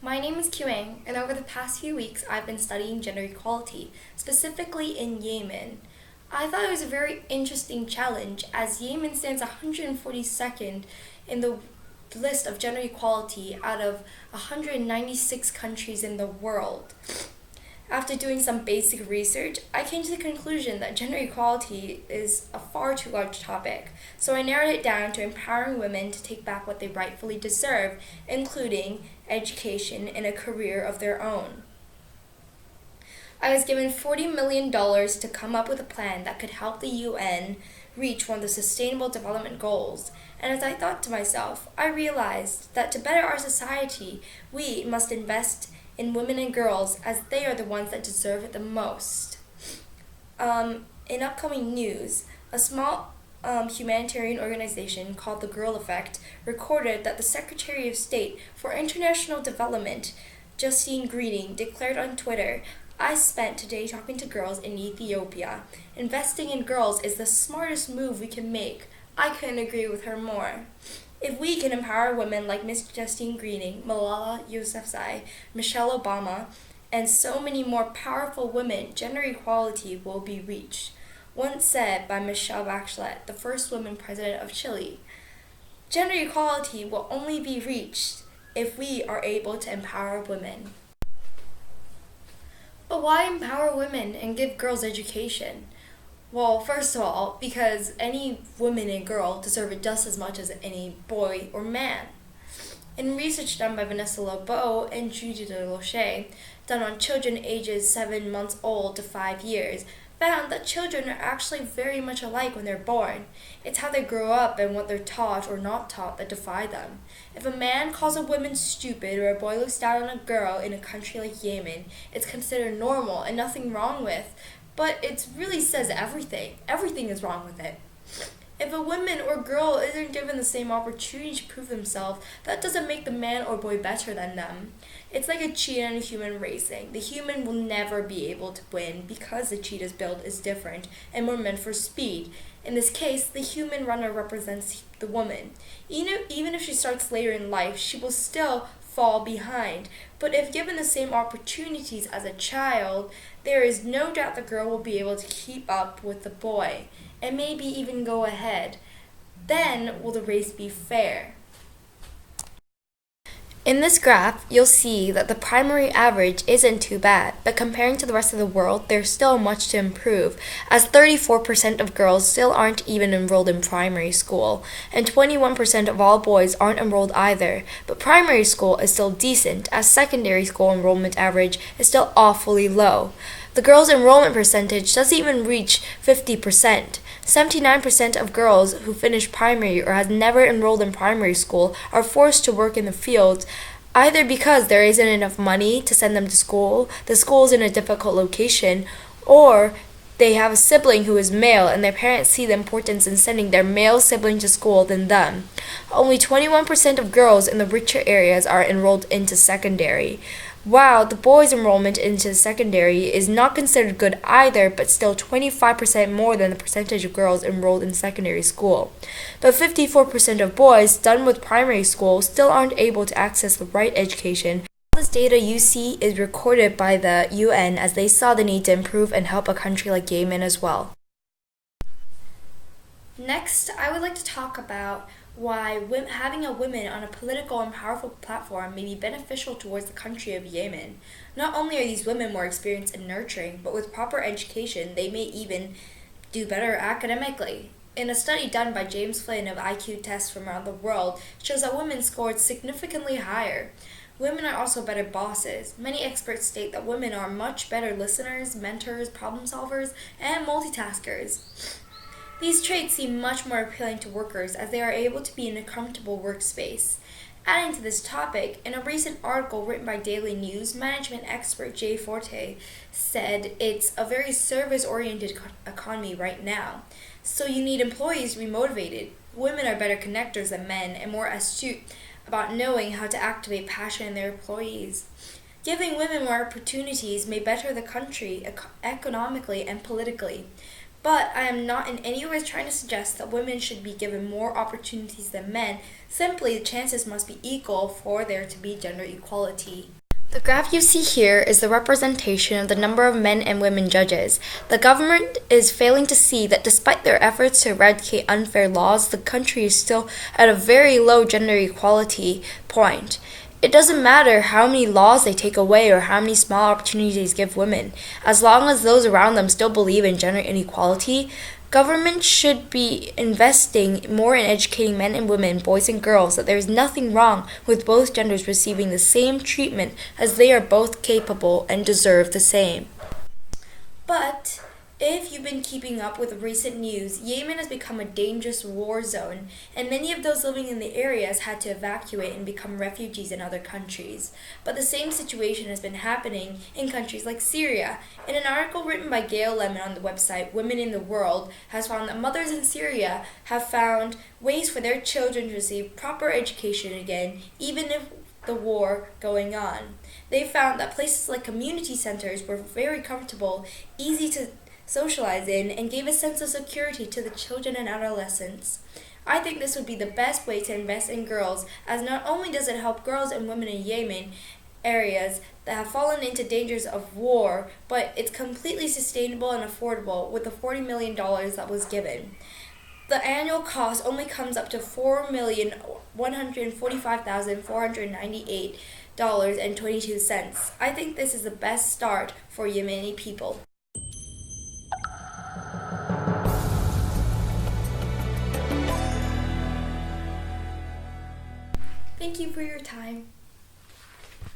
My name is Kieu, and over the past few weeks I've been studying gender equality, specifically in Yemen. I thought it was a very interesting challenge as Yemen stands 142nd in the list of gender equality out of 196 countries in the world. After doing some basic research, I came to the conclusion that gender equality is a far too large topic, so I narrowed it down to empowering women to take back what they rightfully deserve, including education and a career of their own. I was given $40 million to come up with a plan that could help the UN reach one of the Sustainable Development Goals. And as I thought to myself, I realized that to better our society, we must invest in women and girls as they are the ones that deserve it the most. In upcoming news, a small humanitarian organization called the Girl Effect recorded that the Secretary of State for International Development, Justine Greening, declared on Twitter, "I spent today talking to girls in Ethiopia. Investing in girls is the smartest move we can make." I couldn't agree with her more. If we can empower women like Miss Justine Greening, Malala Yousafzai, Michelle Obama, and so many more powerful women, gender equality will be reached. Once said by Michelle Bachelet, the first woman president of Chile, gender equality will only be reached if we are able to empower women. But why empower women and give girls education? Well, first of all, because any woman and girl deserve it just as much as any boy or man. In research done by Vanessa Lebeau and Judy DeLoche, done on children ages 7 months old to 5 years, found that children are actually very much alike when they're born. It's how they grow up and what they're taught or not taught that define them. If a man calls a woman stupid or a boy looks down on a girl in a country like Yemen, it's considered normal and nothing wrong with, but it really says everything. Everything is wrong with it. If a woman or girl isn't given the same opportunity to prove themselves, that doesn't make the man or boy better than them. It's like a cheetah and a human racing. The human will never be able to win because the cheetah's build is different and more meant for speed. In this case, the human runner represents the woman. Even if she starts later in life, she will still fall behind. But if given the same opportunities as a child, there is no doubt the girl will be able to keep up with the boy and maybe even go ahead. Then will the race be fair. In this graph, you'll see that the primary average isn't too bad, but comparing to the rest of the world, there's still much to improve, as 34% of girls still aren't even enrolled in primary school, and 21% of all boys aren't enrolled either. But primary school is still decent, as secondary school enrollment average is still awfully low. The girls' enrollment percentage doesn't even reach 50%. 79% of girls who finish primary or have never enrolled in primary school are forced to work in the fields, either because there isn't enough money to send them to school, the school is in a difficult location, or they have a sibling who is male and their parents see the importance in sending their male sibling to school than them. Only 21% of girls in the richer areas are enrolled into secondary. Wow, the boys' enrollment into secondary is not considered good either, but still 25% more than the percentage of girls enrolled in secondary school. But 54% of boys done with primary school still aren't able to access the right education. All this data you see is recorded by the UN as they saw the need to improve and help a country like Yemen as well. Next, I would like to talk about why having a woman on a political and powerful platform may be beneficial towards the country of Yemen. Not only are these women more experienced and nurturing, but with proper education, they may even do better academically. In a study done by James Flynn of IQ tests from around the world, shows that women scored significantly higher. Women are also better bosses. Many experts state that women are much better listeners, mentors, problem solvers, and multitaskers. These traits seem much more appealing to workers as they are able to be in a comfortable workspace. Adding to this topic, in a recent article written by Daily News, management expert Jay Forte said it's a very service-oriented economy right now, so you need employees to be motivated. Women are better connectors than men and more astute about knowing how to activate passion in their employees. Giving women more opportunities may better the country economically and politically. But I am not in any way trying to suggest that women should be given more opportunities than men. Simply, the chances must be equal for there to be gender equality. The graph you see here is the representation of the number of men and women judges. The government is failing to see that despite their efforts to eradicate unfair laws, the country is still at a very low gender equality point. It doesn't matter how many laws they take away or how many small opportunities they give women. As long as those around them still believe in gender inequality, government should be investing more in educating men and women, boys and girls, that there is nothing wrong with both genders receiving the same treatment as they are both capable and deserve the same. But if you've been keeping up with recent news, Yemen has become a dangerous war zone, and many of those living in the area has had to evacuate and become refugees in other countries. But the same situation has been happening in countries like Syria. In an article written by Gail Lemon on the website Women in the World, has found that mothers in Syria have found ways for their children to receive proper education again, even if the war going on. They found that places like community centers were very comfortable, easy to socialize in, and gave a sense of security to the children and adolescents. I think this would be the best way to invest in girls, as not only does it help girls and women in Yemen areas that have fallen into dangers of war, but it's completely sustainable and affordable with the $40 million that was given. The annual cost only comes up to $4,145,498.22. I think this is the best start for Yemeni people. Thank you for your time.